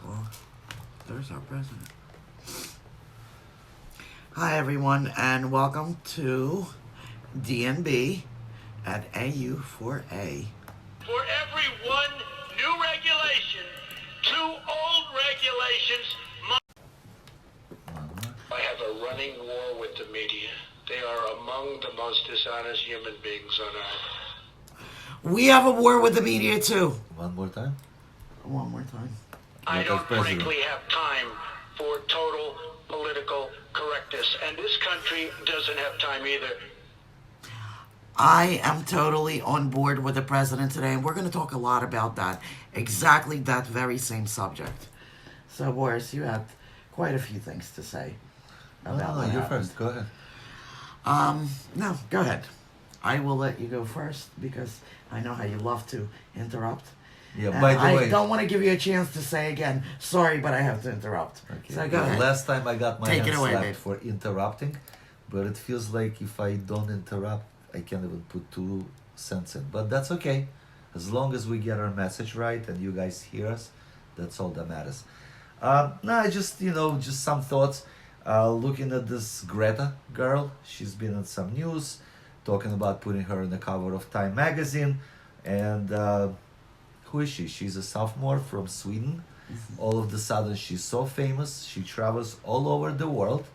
Well, there's our president. Hi, everyone, and welcome to DNB at AU4A. For every one new regulation, 2 old regulations I have a running war with the media. They are among the most dishonest human beings on earth. We have a war with the media, too. One more time? One more time. I don't frankly have time for total political correctness, and this country doesn't have time either. I am totally on board with the president today, and we're going to talk a lot about that. Exactly that very same subject. So, Boris, you have quite a few things to say about No, what you happened. first. Go ahead. No, go ahead. I will let you go first because I know how you love to interrupt. Yeah, And by the way... I don't want to give you a chance to say again, sorry, but I have to interrupt. Okay. So go ahead. Last time I got my Take hand it away, slapped babe. for interrupting, but it feels like if I don't interrupt, I can't even put 2 cents in. But that's okay. As long as we get our message right and you guys hear us, that's all that matters. Just some thoughts. Looking at this Greta girl, she's been in some news, talking about putting her on the cover of Time magazine. And who is she? She's a sophomore from Sweden. All of a sudden, she's so famous. She travels all over the world.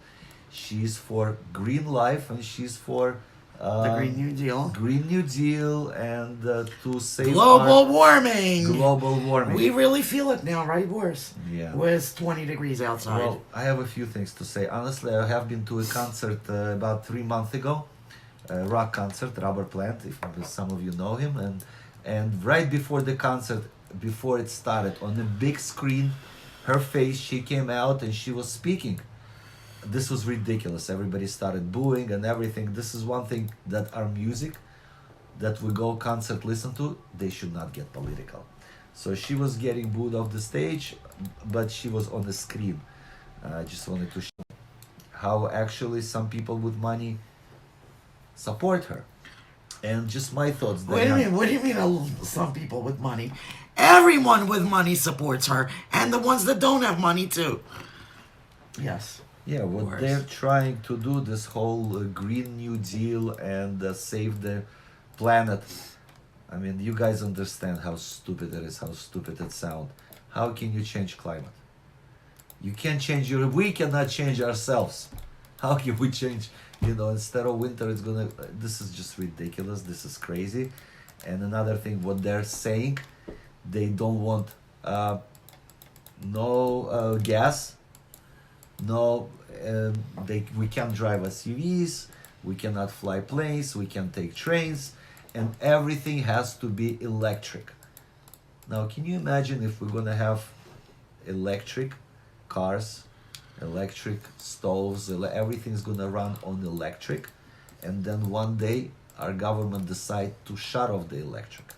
She's for green life and she's for The Green New Deal. Green New Deal and to save Global warming. global warming. We really feel it now, right, Boris? Yeah. With 20 degrees outside. Well, I have a few things to say. Honestly, I have been to a concert about 3 months ago, a rock concert, Rubber Plant, if some of you know him. And right before the concert, before it started, on the big screen, her face, she came out and she was speaking. This was ridiculous. Everybody started booing and everything. This is one thing that our music that we go concert listen to, they should not get political. So she was getting booed off the stage, but she was on the screen. I just wanted to show how actually some people with money support her. And just my thoughts. Wait a minute, what do you mean some people with money? Everyone with money supports her, and the ones that don't have money too. Yes. Yeah, what course. they're trying to do, this whole Green New Deal and save the planet. I mean, you guys understand how stupid it is, how stupid it sounds. How can you change climate? You can't change we cannot change ourselves. How can we change, instead of winter, this is just ridiculous, this is crazy. And another thing, what they're saying, they don't want no gas. No, we can't drive SUVs, we cannot fly planes, we can take trains, and everything has to be electric. Now, can you imagine if we're gonna have electric cars, electric stoves, everything's gonna run on electric, and then one day our government decide to shut off the electric?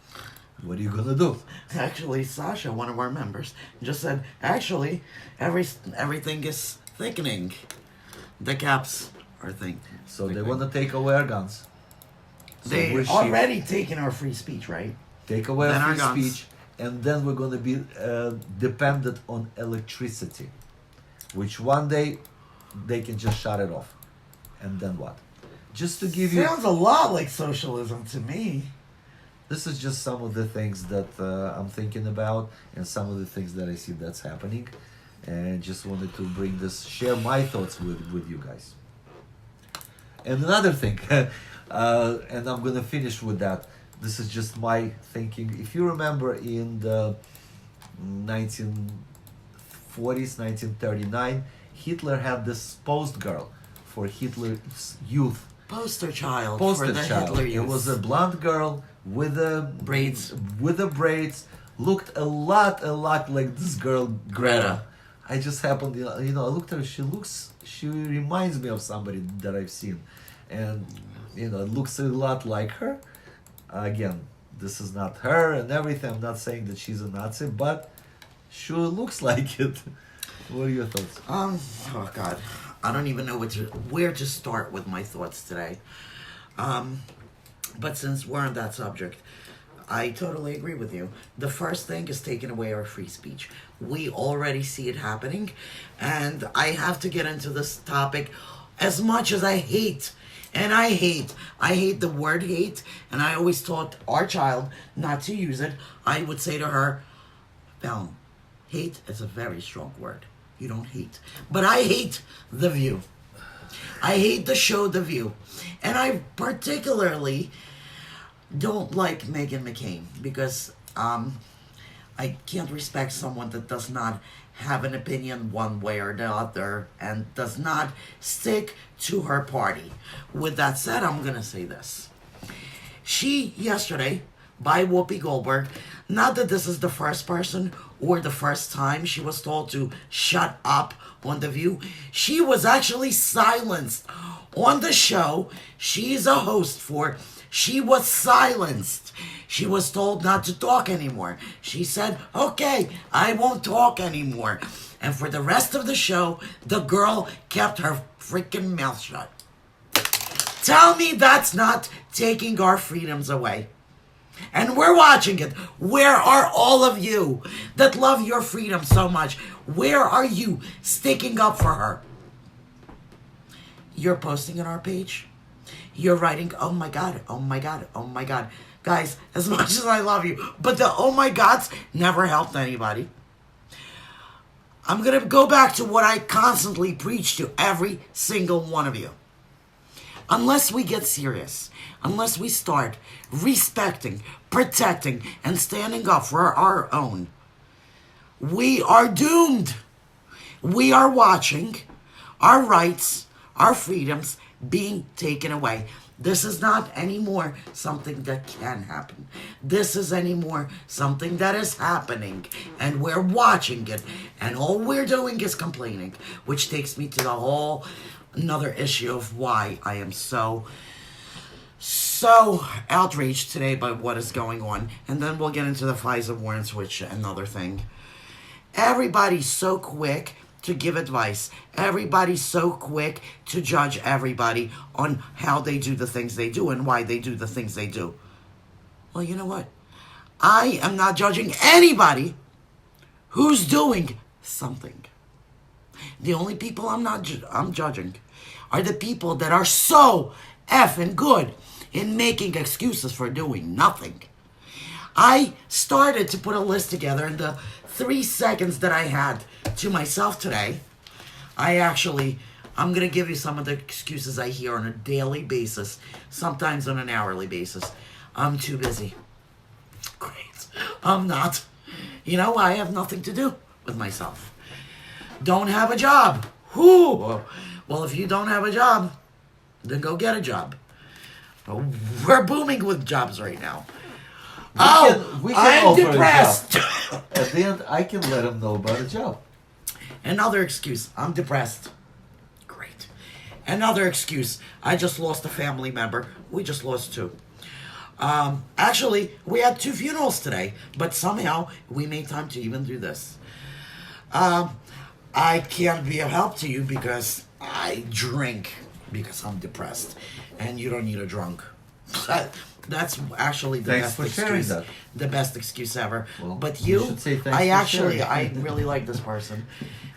What are you gonna do? Actually, Sasha, one of our members, just said, actually, everything is thickening. The caps are thickening. So they want to take away our guns. So They we're already taken our free speech, right? take away Then our free guns. speech, and then we're going to be dependent on electricity, which one day they can just shut it off. And then what? Just to give you... Sounds a lot like socialism to me. This is just some of the things that I'm thinking about and some of the things that I see that's happening. And just wanted to bring this, share my thoughts with you guys. And another thing, and I'm going to finish with that. This is just my thinking. If you remember in the 1940s, 1939, Hitler had this post girl for Hitler's youth. Poster child Poster for the child. Hitler It Youth. was a blonde girl with the Braids. With the braids, looked a lot like this girl Greta. I just happened, I looked at her. She reminds me of somebody that I've seen, and it looks a lot like her. Again, this is not her and everything. I'm not saying that she's a Nazi, but sure looks like it. What are your thoughts? Oh God, I don't even know where to start with my thoughts today. But since we're on that subject, I totally agree with you. The first thing is taking away our free speech. We already see it happening, and I have to get into this topic as much as I hate. And I hate the word hate, and I always taught our child not to use it. I would say to her, Val, hate is a very strong word. You don't hate. But I hate The View. I hate the show The View. And I particularly don't like Meghan McCain because I can't respect someone that does not have an opinion one way or the other and does not stick to her party. With that said, I'm going to say this. She, yesterday, by Whoopi Goldberg, not that this is the first person or the first time she was told to shut up on The View, she was actually silenced on the show she's a host for. She was silenced. She was told not to talk anymore. She said, okay, I won't talk anymore. And for the rest of the show, the girl kept her freaking mouth shut. Tell me that's not taking our freedoms away. And we're watching it. Where are all of you that love your freedom so much? Where are you sticking up for her? You're posting on our page. You're writing, oh my God, oh my God, oh my God. Guys, as much as I love you, but the oh my gods never helped anybody. I'm going to go back to what I constantly preach to every single one of you. Unless we get serious, unless we start respecting, protecting, and standing up for our own, we are doomed. We are watching our rights, our freedoms being taken away. This is not anymore something that can happen. This is anymore something that is happening, and we're watching it, and all we're doing is complaining, which takes me to the whole another issue of why I am so outraged today by what is going on. And then we'll get into the FISA warrants, which another thing. Everybody's so quick to give advice. Everybody's so quick to judge everybody on how they do the things they do and why they do the things they do. Well, you know what? I am not judging anybody who's doing something. The only people I'm judging are the people that are so effing good in making excuses for doing nothing. I started to put a list together in the 3 seconds that I had to myself today. I'm going to give you some of the excuses I hear on a daily basis, sometimes on an hourly basis. I'm too busy. Great. I'm not. You know, I have nothing to do with myself. Don't have a job. Whoo! Well, if you don't have a job, then go get a job. We're booming with jobs right now. We can I'm offer depressed. a job. At the end, I can let them know about a job. Another excuse. I'm depressed. Great. Another excuse. I just lost a family member. We just lost 2. Actually, we had 2 funerals today, but somehow we made time to even do this. I can't be of help to you because I drink because I'm depressed, and you don't need a drunk. That's actually the Thanks best for sharing excuse. that. The best excuse ever. Well, but you you, should say thanks I for actually, sharing. I really like this person,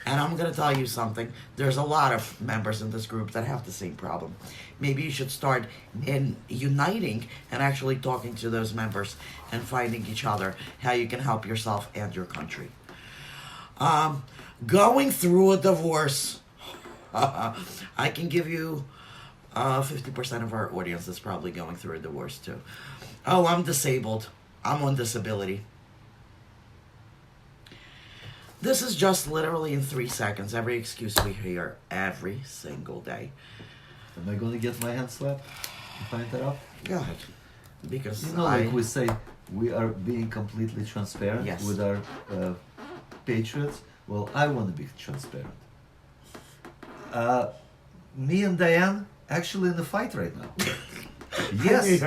and I'm gonna tell you something. There's a lot of members in this group that have the same problem. Maybe you should start in uniting and actually talking to those members and finding each other how you can help yourself and your country. Going through a divorce. I can give you 50% of our audience is probably going through a divorce too. Oh, I'm disabled. I'm on disability. This is just literally in 3 seconds. Every excuse we hear every single day. Am I going to get my hand slapped to find that out? Go ahead. Because You know, like we say, we are being completely transparent Yes. with our patriots. Well, I want to be transparent. Me and Diane actually in the fight right now. Yes.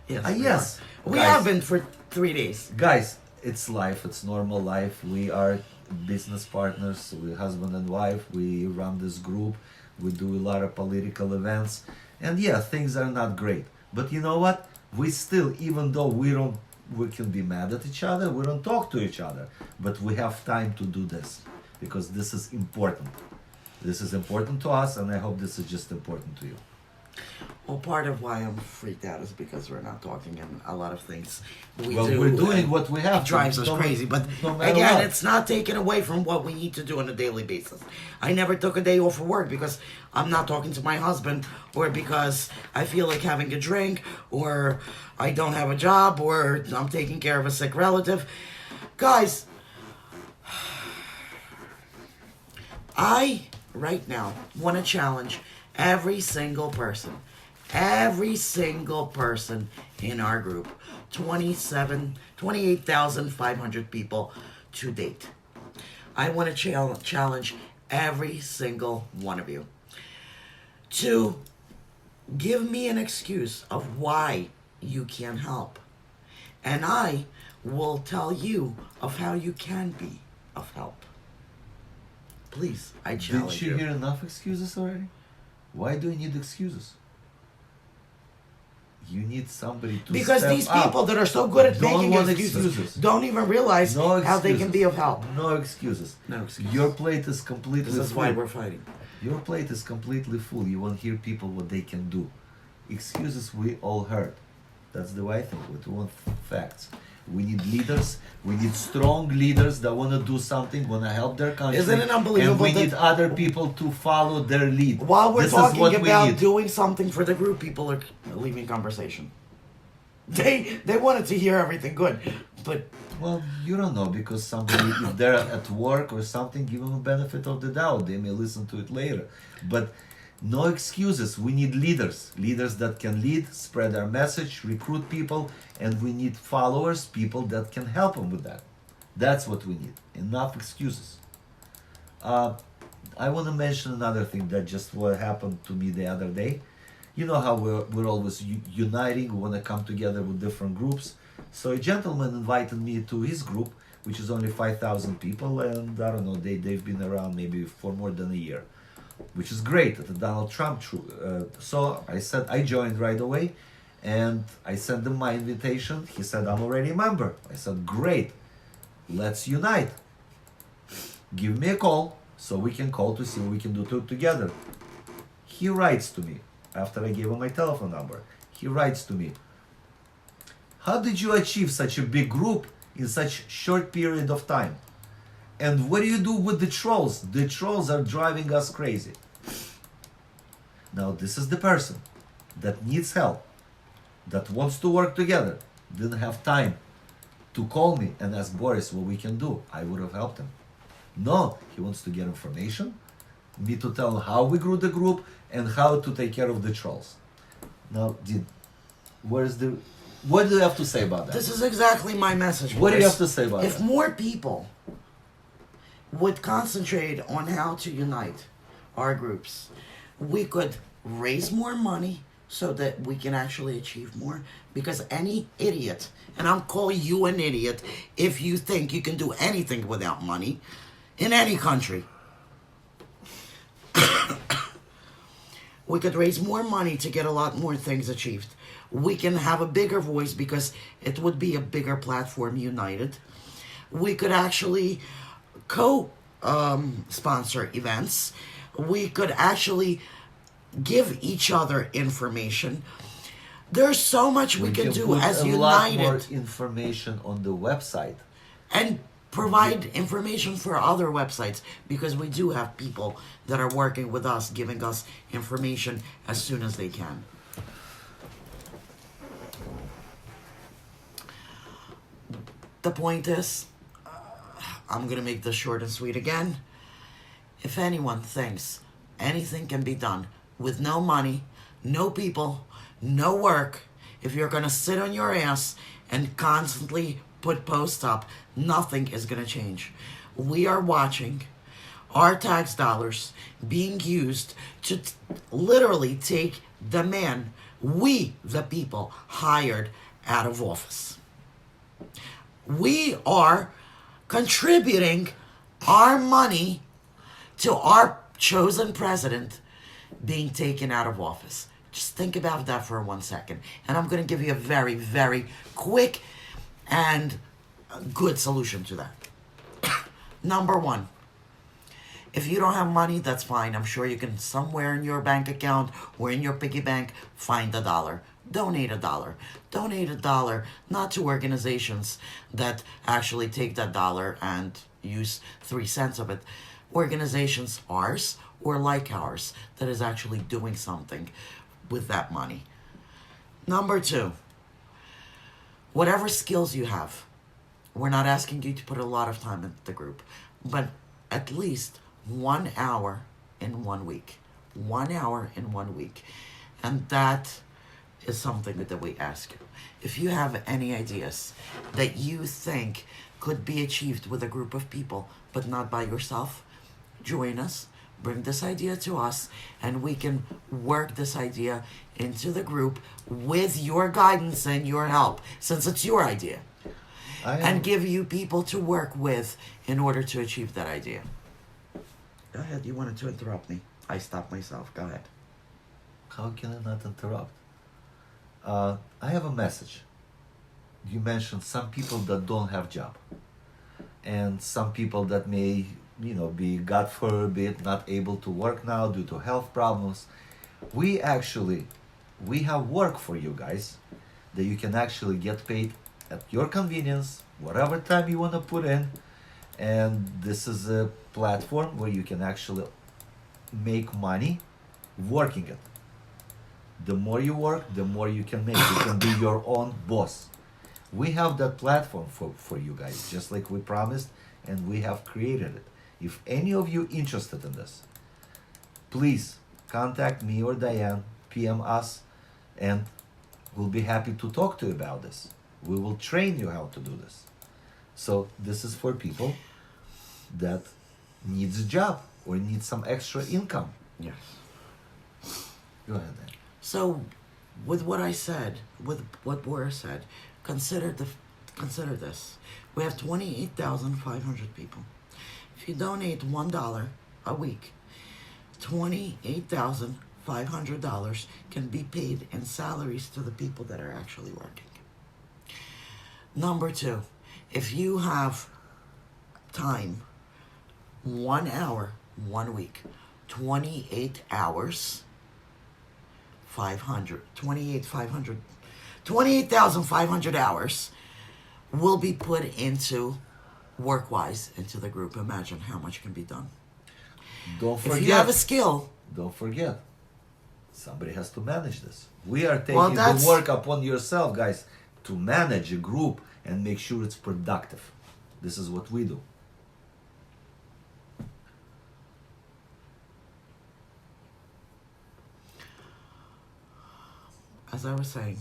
Yes. We Guys. have been for 3 days. Guys, it's life. It's normal life. We are business partners. We're husband and wife. We run this group. We do a lot of political events. And yeah, things are not great. But you know what? We still, even though we don't we can be mad at each other. We don't talk to each other, but we have time to do this because this is important. This is important to us, and I hope this is just important to you. Well, part of why I'm freaked out is because we're not talking, and a lot of things we Well, do. we're doing what we have. It drives us No- crazy. But no matter again, what. it's not taken away from what we need to do on a daily basis. I never took a day off of work because I'm not talking to my husband, or because I feel like having a drink, or I don't have a job, or I'm taking care of a sick relative. Guys, I, right now, want to challenge every single person in our group, 28,500 people to date. I want to challenge every single one of you to give me an excuse of why you can't help. And I will tell you of how you can be of help. Please, I challenge Didn't you hear enough excuses already? Why do you need excuses? You need somebody to Because step these up. people that are so good at Don't making want excuses don't even realize No how they can excuses. be of help. No excuses. No excuses. Your plate is completely This is full. why we're fighting. Your plate is completely full. You want to hear people what they can do. Excuses we all heard. That's the way I think. We want facts. We need leaders. We need strong leaders that want to do something, want to help their country. Isn't it unbelievable And we that- need other people to follow their lead. While we're This is talking what we about need. doing something for the group, people are leaving conversation. They wanted to hear everything good, but Well, you don't know because somebody, if they're at work or something, give them a benefit of the doubt. They may listen to it later. But no excuses. We need leaders. Leaders that can lead, spread our message, recruit people, and we need followers, people that can help them with that. That's what we need. Enough excuses. I want to mention another thing that just what happened to me the other day. You know how we're always uniting, we want to come together with different groups. So a gentleman invited me to his group, which is only 5,000 people, and I don't know, they've been around maybe for more than a year, which is great at the Donald Trump so I said, I joined right away, and I sent him my invitation. He said, I'm already a member. I said, great, let's unite. Give me a call so we can call to see what we can do together. He writes to me after I gave him my telephone number. He writes to me, how did you achieve such a big group in such short period of time? And what do you do with the trolls? The trolls are driving us crazy. Now this is the person that needs help, that wants to work together, didn't have time to call me and ask Boris what we can do. I would have helped him. No, he wants to get information, me to tell him how we grew the group and how to take care of the trolls. Now, what do you have to say about that? this is exactly my message. What do you boys. have to say about If that? more people would concentrate on how to unite our groups, we could raise more money so that we can actually achieve more. Because any idiot, and I'll call you an idiot if you think you can do anything without money in any country. We could raise more money to get a lot more things achieved. We can have a bigger voice because it would be a bigger platform united. We could actually sponsor events. We could actually give each other information. There's so much we can do put as a lot more united information on the website. and provide information for other websites, because we do have people that are working with us, giving us information as soon as they can. The point is, I'm going to make this short and sweet again. If anyone thinks anything can be done with no money, no people, no work, if you're going to sit on your ass and constantly put posts up, nothing is going to change. We are watching our tax dollars being used to literally take the man we, the people, hired out of office. We are contributing our money to our chosen president being taken out of office. Just think about that for 1 second. And I'm going to give you a very, very quick and a good solution to that. Number one, if you don't have money, that's fine. I'm sure you can, somewhere in your bank account or in your piggy bank, find $1. Donate $1. Donate $1, not to organizations that actually take that dollar and use 3 cents of it. Organizations, ours or like ours, that is actually doing something with that money. Number two, whatever skills you have, we're not asking you to put a lot of time into the group, but at least 1 hour in 1 week. 1 hour in 1 week. And that is something that we ask you. If you have any ideas that you think could be achieved with a group of people, but not by yourself, join us, bring this idea to us, and we can work this idea into the group with your guidance and your help, since it's your idea. And give you people to work with in order to achieve that idea. Go ahead, you wanted to interrupt me. I stopped myself. Go ahead. How can I not interrupt? I have a message. You mentioned some people that don't have job, and some people that may, be, God forbid, not able to work now due to health problems. We have work for you guys that you can actually get paid at your convenience, whatever time you want to put in. And this is a platform where you can actually make money working it. The more you work, the more you can make. You can be your own boss. We have that platform for you guys, just like we promised, and we have created it. If any of you interested in this, please contact me or Diane, PM us, and we'll be happy to talk to you about this. We will train you how to do this. So this is for people that needs a job or need some extra income. Yes. Go ahead then. So, with what I said, with what Boris said, consider this. We have 28,500 people. If you donate $1 a week, $28,500 can be paid in salaries to the people that are actually working. Number two, if you have time, 1 hour, 1 week, 28 hours, 28,500 hours will be put into work-wise into the group. Imagine how much can be done. Don't forget. If you have a skill. Don't forget. Somebody has to manage this. We are taking the work upon yourself, guys, to manage a group and make sure it's productive. This is what we do. As I was saying,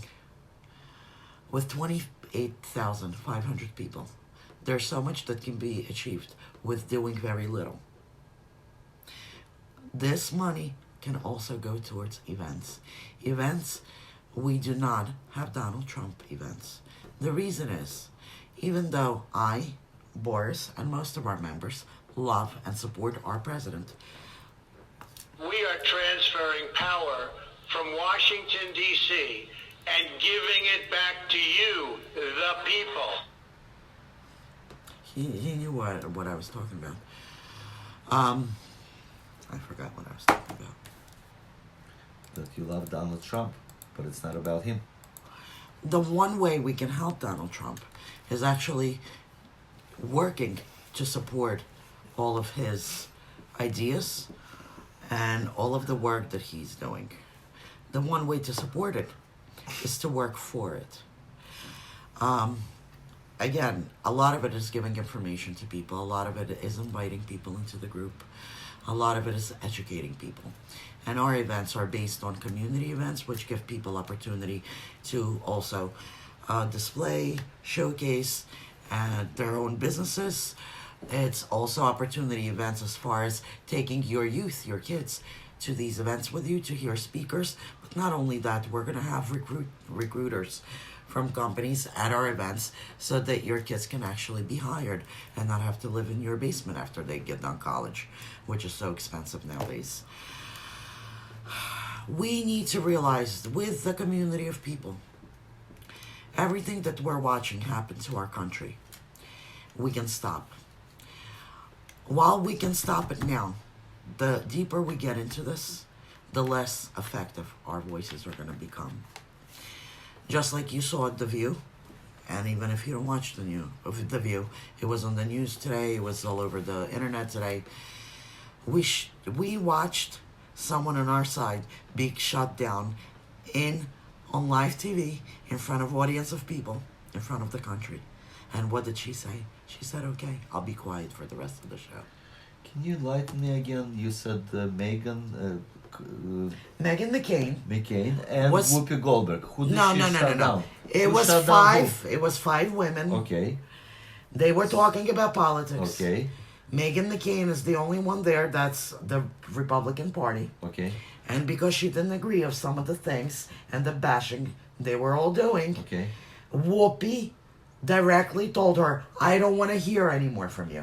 with 28,500 people, there's so much that can be achieved with doing very little. This money can also go towards events. Events, we do not have Donald Trump events. The reason is, even though I, Boris, and most of our members love and support our president, we are transferring power from Washington, D.C., and giving it back to you, the people. He knew what I was talking about. I forgot what I was talking about. That you love Donald Trump, but it's not about him. The one way we can help Donald Trump is actually working to support all of his ideas and all of the work that he's doing. The one way to support it is to work for it. Again, a lot of it is giving information to people. A lot of it is inviting people into the group. A lot of it is educating people. And our events are based on community events, which give people opportunity to also display, showcase their own businesses. It's also opportunity events as far as taking your youth, your kids, to these events with you to hear speakers. But not only that, we're going to have recruiters from companies at our events so that your kids can actually be hired and not have to live in your basement after they get done college, which is so expensive nowadays. We need to realize with the community of people, Everything that we're watching happen to our country. We can stop. While we can stop it now, the deeper we get into this, the less effective our voices are going to become. Just like you saw at The View, and even if you don't watch The View, it was on the news today, it was all over the internet today. We watched someone on our side be shut down on live TV in front of audience of people, in front of the country. And what did she say? She said, okay, I'll be quiet for the rest of the show. Can you enlighten me again? You said Megan Meghan McCain and was- Whoopi Goldberg. Who did No, she no, no, shut no, down? no. It Who was shut down five. It was five women. who? Okay. They were talking about politics. Okay. Meghan McCain is the only one there that's the Republican Party. Okay. And because she didn't agree of some of the things and the bashing they were all doing, Okay. Whoopi directly told her, I don't want to hear anymore from you.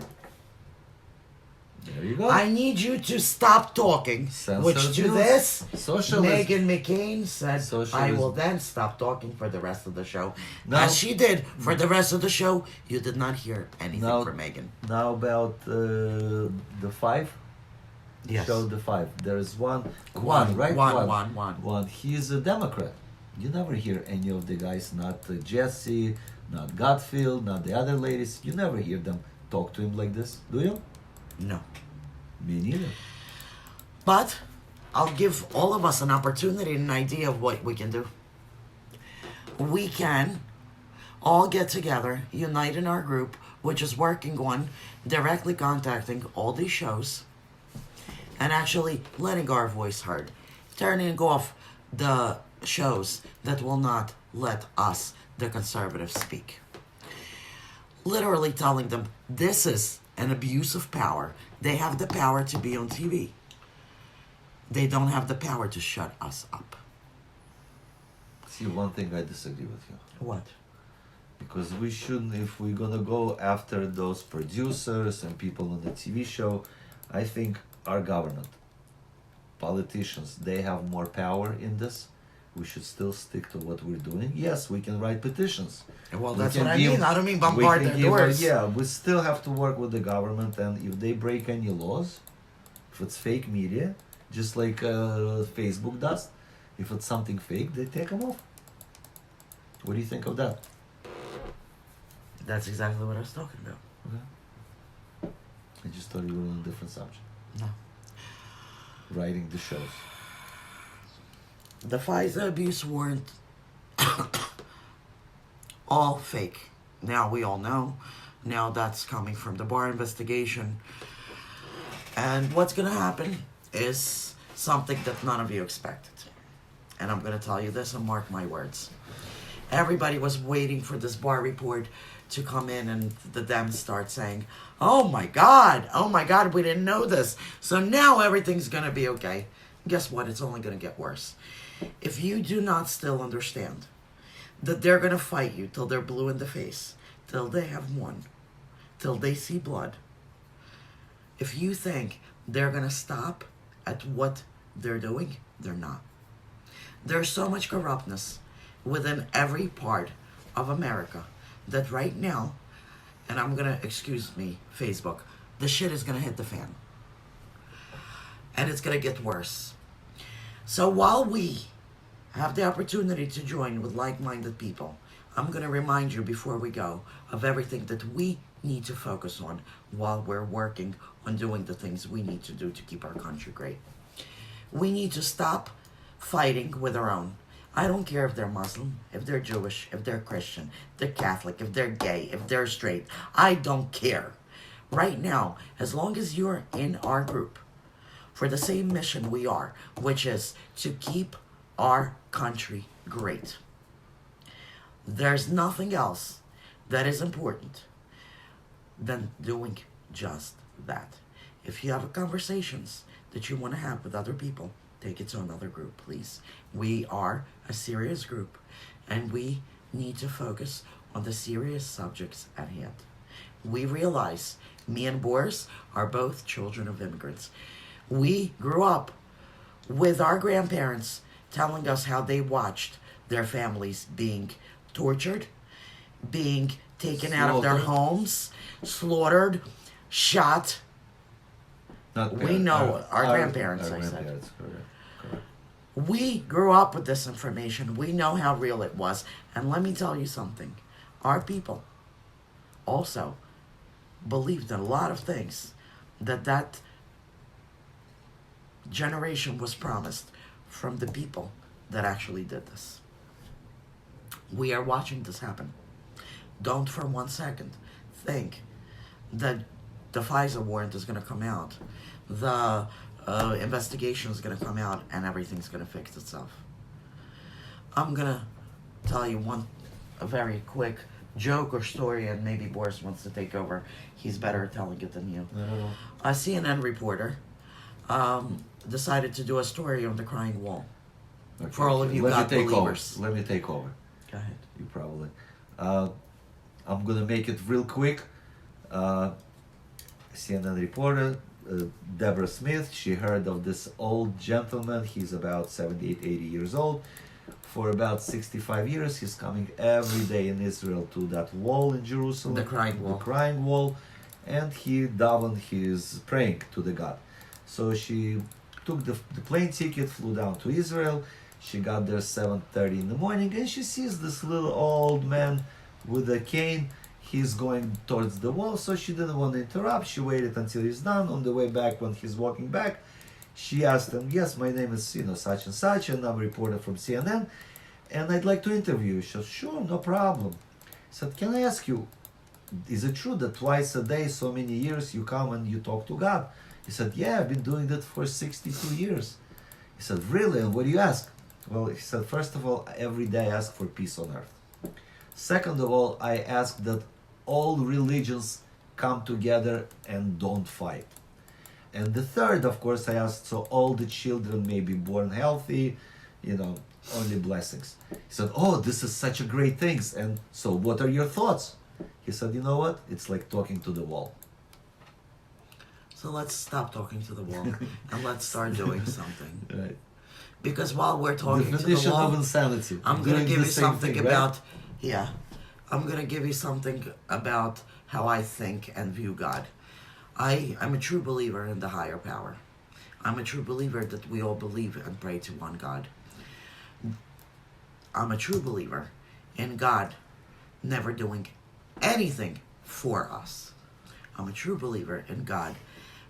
There you go. I need you to stop talking. Censored Which to news. this, Socialist. Meghan McCain said, I Socialism. will then stop talking for the rest of the show. Now- As she did for the rest of the show, you did not hear anything Now- from Meghan. Now about the five. Yes. Show the five. There's one, right? One. He's a Democrat. You never hear any of the guys, not Jesse, not Gutfield, not the other ladies. You never hear them talk to him like this, do you? No. Me neither. But I'll give all of us an opportunity and an idea of what we can do. We can all get together, unite in our group, which is working on directly contacting all these shows and actually letting our voice heard. Turning off the shows that will not let us, the conservatives, speak. Literally telling them this is an abuse of power. They have the power to be on TV. They don't have the power to shut us up. See, one thing I disagree with you. What? Because we shouldn't, if we're gonna go after those producers and people on the TV show, I think our government, politicians, they have more power in this. We should still stick to what we're doing. Yes, we can write petitions. Well, We that's can what I give- mean. I don't mean we bombard can their give doors. yeah, we still have to work with the government, and if they break any laws, if it's fake media, just like Facebook does, if it's something fake, they take them off. What do you think of that? That's exactly what I was talking about. Okay. I just thought you were on a different subject. No. Writing the shows. The FISA abuse weren't all fake. Now we all know. Now that's coming from the Barr investigation. And what's going to happen is something that none of you expected. And I'm going to tell you this and mark my words. Everybody was waiting for this Barr report to come in and the Dems start saying, oh my God, we didn't know this. So now everything's going to be okay. Guess what? It's only going to get worse. If you do not still understand that they're going to fight you till they're blue in the face, till they have won, till they see blood, if you think they're going to stop at what they're doing, they're not. There's so much corruptness within every part of America that right now, and I'm going to, excuse me, Facebook, the shit is going to hit the fan. And it's going to get worse. So while we have the opportunity to join with like-minded people, I'm going to remind you before we go of everything that we need to focus on while we're working on doing the things we need to do to keep our country great. We need to stop fighting with our own. I don't care if they're Muslim, if they're Jewish, if they're Christian, if they're Catholic, if they're gay, if they're straight. I don't care. Right now, as long as you're in our group, for the same mission we are, which is to keep our country great. There's nothing else that is important than doing just that. If you have conversations that you want to have with other people, take it to another group, please. We are a serious group, and we need to focus on the serious subjects at hand. We realize me and Boris are both children of immigrants. We grew up with our grandparents telling us how they watched their families being tortured, being taken out of their Slaughtered. homes, slaughtered, shot. Not We know our grandparents, Our I said. grandparents, correct. Correct. We grew up with this information. We know how real it was. And let me tell you something. Our people also believed in a lot of things that generation was promised from the people that actually did this. We are watching this happen. Don't for 1 second think that the Pfizer warrant is going to come out, the investigation is going to come out, and everything's going to fix itself. I'm going to tell you a very quick joke or story, and maybe Boris wants to take over. He's better at telling it than you. No. A CNN reporter decided to do a story on the crying wall. Okay. For all of you Let God me take believers. over. Let me take over. Go ahead. You probably. I'm gonna make it real quick. CNN reporter Deborah Smith. She heard of this old gentleman. He's about 78, 80 years old. For about 65 years, he's coming every day in Israel to that wall in Jerusalem. The crying wall. The crying wall, and he davened. He is praying to the God. So she took the plane ticket, flew down to Israel. She got there 7:30 in the morning, and she sees this little old man with a cane. He's going towards the wall, so she didn't want to interrupt. She waited until he's done. On the way back, when he's walking back, she asked him, "Yes, my name is such and such, and I'm a reporter from CNN, and I'd like to interview you." She said, "Sure, no problem." He said, "Can I ask you, is it true that twice a day, so many years, you come and you talk to God?" He said, "Yeah, I've been doing that for 62 years." He said, "Really? And what do you ask?" Well, he said, "First of all, every day I ask for peace on earth. Second of all, I ask that all religions come together and don't fight. And the third, of course, I ask so all the children may be born healthy, only blessings." He said, "Oh, this is such a great things. And so what are your thoughts?" He said, "You know what? It's like talking to the wall." So let's stop talking to the wall and let's start doing something. Right. Because while we're talking to the Definition wall, of insanity. I'm going Doing to give the you same something thing, right? about, I'm going to give you something about how I think and view God. I'm a true believer in the higher power. I'm a true believer that we all believe and pray to one God. I'm a true believer in God never doing anything for us. I'm a true believer in God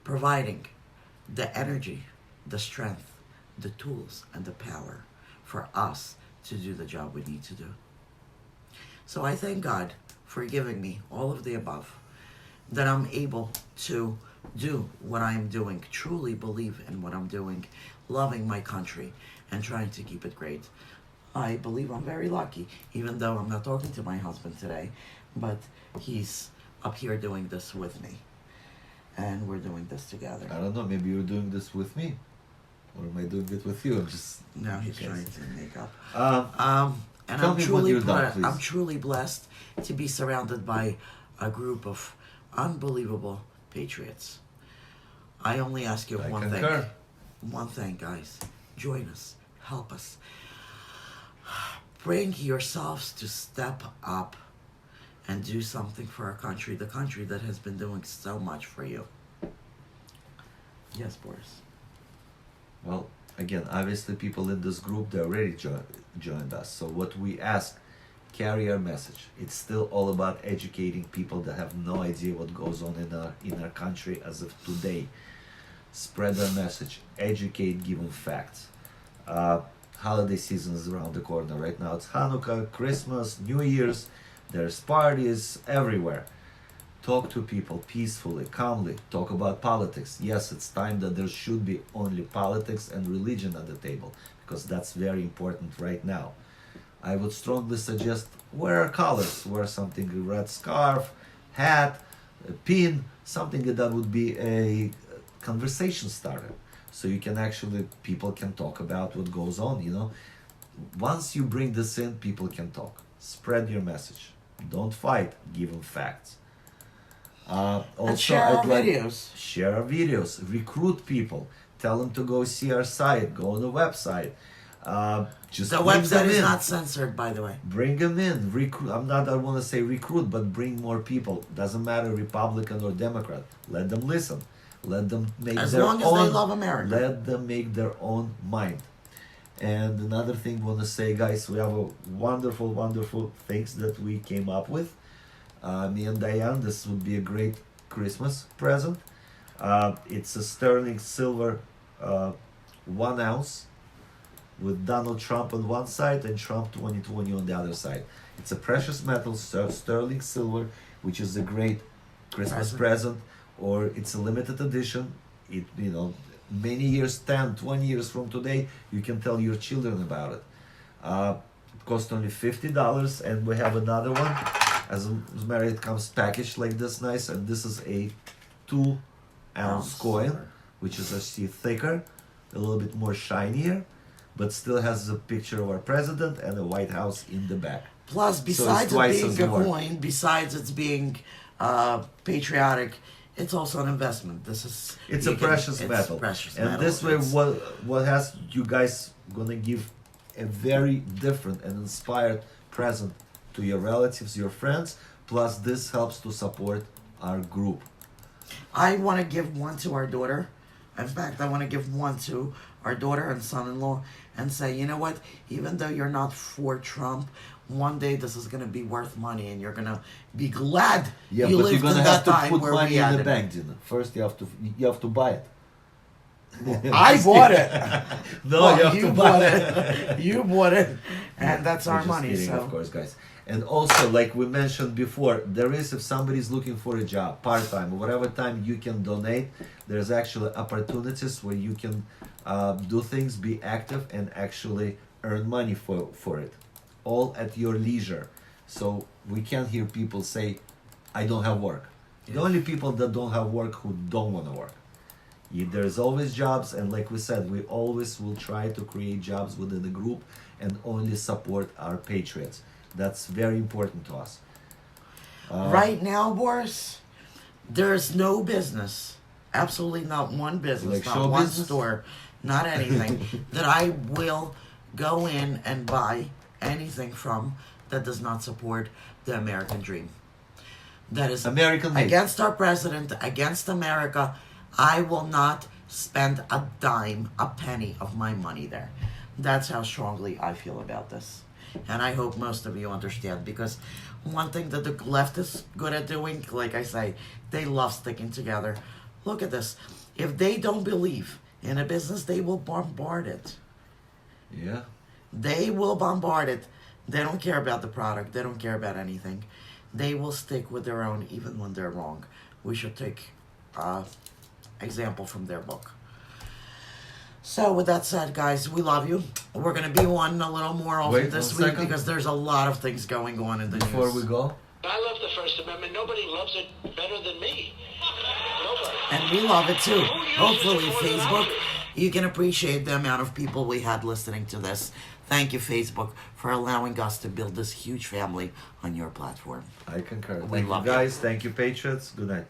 providing the energy, the strength, the tools, and the power for us to do the job we need to do. So I thank God for giving me all of the above, that I'm able to do what I'm doing, truly believe in what I'm doing, loving my country, and trying to keep it great. I believe I'm very lucky, even though I'm not talking to my husband today, but he's up here doing this with me. And we're doing this together. I don't know, maybe you're doing this with me. Or am I doing it with you? Now he's Okay. trying to make up. And Tell I'm me when truly you're done, please. I'm truly blessed to be surrounded by a group of unbelievable patriots. I only ask you I one concur. thing. One thing, guys. Join us. Help us. Bring yourselves to step up and do something for our country, the country that has been doing so much for you. Yes, Boris. Well, again, obviously people in this group, they already joined us. So what we ask, carry our message. It's still all about educating people that have no idea what goes on in our country as of today. Spread our message. Educate, give them facts. Holiday season is around the corner. Right now it's Hanukkah, Christmas, New Year's. There's parties everywhere. Talk to people peacefully, calmly. Talk about politics. Yes, it's time that there should be only politics and religion at the table, because that's very important right now. I would strongly suggest wear colors. Wear something, a red scarf, hat, a pin, something that would be a conversation starter. So you can actually, people can talk about what goes on, Once you bring this in, people can talk. Spread your message. Don't fight, give them facts. Also, And share our videos. Share our videos. Recruit people. Tell them to go see our site. Go on the website. Just The bring website them is in. not censored, by the way. Bring them in. Recruit. I want to say recruit, but bring more people. Doesn't matter Republican or Democrat. Let them listen. Let them make As their long as own. they love America. Let them make their own mind. And another thing I want to say, guys, we have a wonderful, wonderful things that we came up with. Me and Diane, this would be a great Christmas present. It's a sterling silver 1 ounce with Donald Trump on one side and Trump 2020 on the other side. It's a precious metal, sterling silver, which is a great Christmas present, or it's a limited edition. It, many years, 10, 20 years from today, you can tell your children about it. It costs only $50, and we have another one. As a matter, it comes packaged like this, nice, and this is a 2-ounce coin, which is actually thicker, a little bit more shinier, but still has a picture of our president and the White House in the back. Plus, besides it being a coin, besides it's being patriotic, it's also an investment. It's a precious metal. And this way, what has you guys gonna give a very different and inspired present to your relatives, your friends. Plus, this helps to support our group. I want to give one to our daughter. In fact, I want to give one to our daughter and son-in-law and say, you know what? Even though you're not for Trump, one day this is going to be worth money, and you're going to be glad you lived you're gonna in have that to time put where money we in had the it. bank, Dina. First, you have to buy it. I bought it. No, Well, you have to buy bought it. You bought it, and that's We're our just money. kidding, So of course, guys. And also, like we mentioned before, there is, if somebody's looking for a job, part-time, whatever time you can donate, there's actually opportunities where you can do things, be active, and actually earn money for it. All at your leisure. So we can't hear people say, I don't have work. The only people that don't have work who don't want to work. There's always jobs, and like we said, we always will try to create jobs within the group and only support our patriots. That's very important to us. right now, Boris, there's no business, absolutely not one business, Like not show one business? store, not anything that I will go in and buy anything from that does not support the American dream. That is American made. against our president, against America. I will not spend a dime, a penny of my money there. That's how strongly I feel about this. And I hope most of you understand, because one thing that the left is good at doing, like I say, they love sticking together. Look at this. If they don't believe in a business, they will bombard it. Yeah. They will bombard it. They don't care about the product. They don't care about anything. They will stick with their own even when they're wrong. We should take example from their book. So with that said, guys, we love you. We're going to be on a little more often Wait this 1 week second. because there's a lot of things going on in the Before news. we go, I love the First Amendment. Nobody loves it better than me. Nobody. And we love it too. Who uses it Hopefully, more than I Facebook, do? you can appreciate the amount of people we had listening to this. Thank you, Facebook, for allowing us to build this huge family on your platform. I concur. We Thank you, love you. guys. Thank you, patriots. Good night.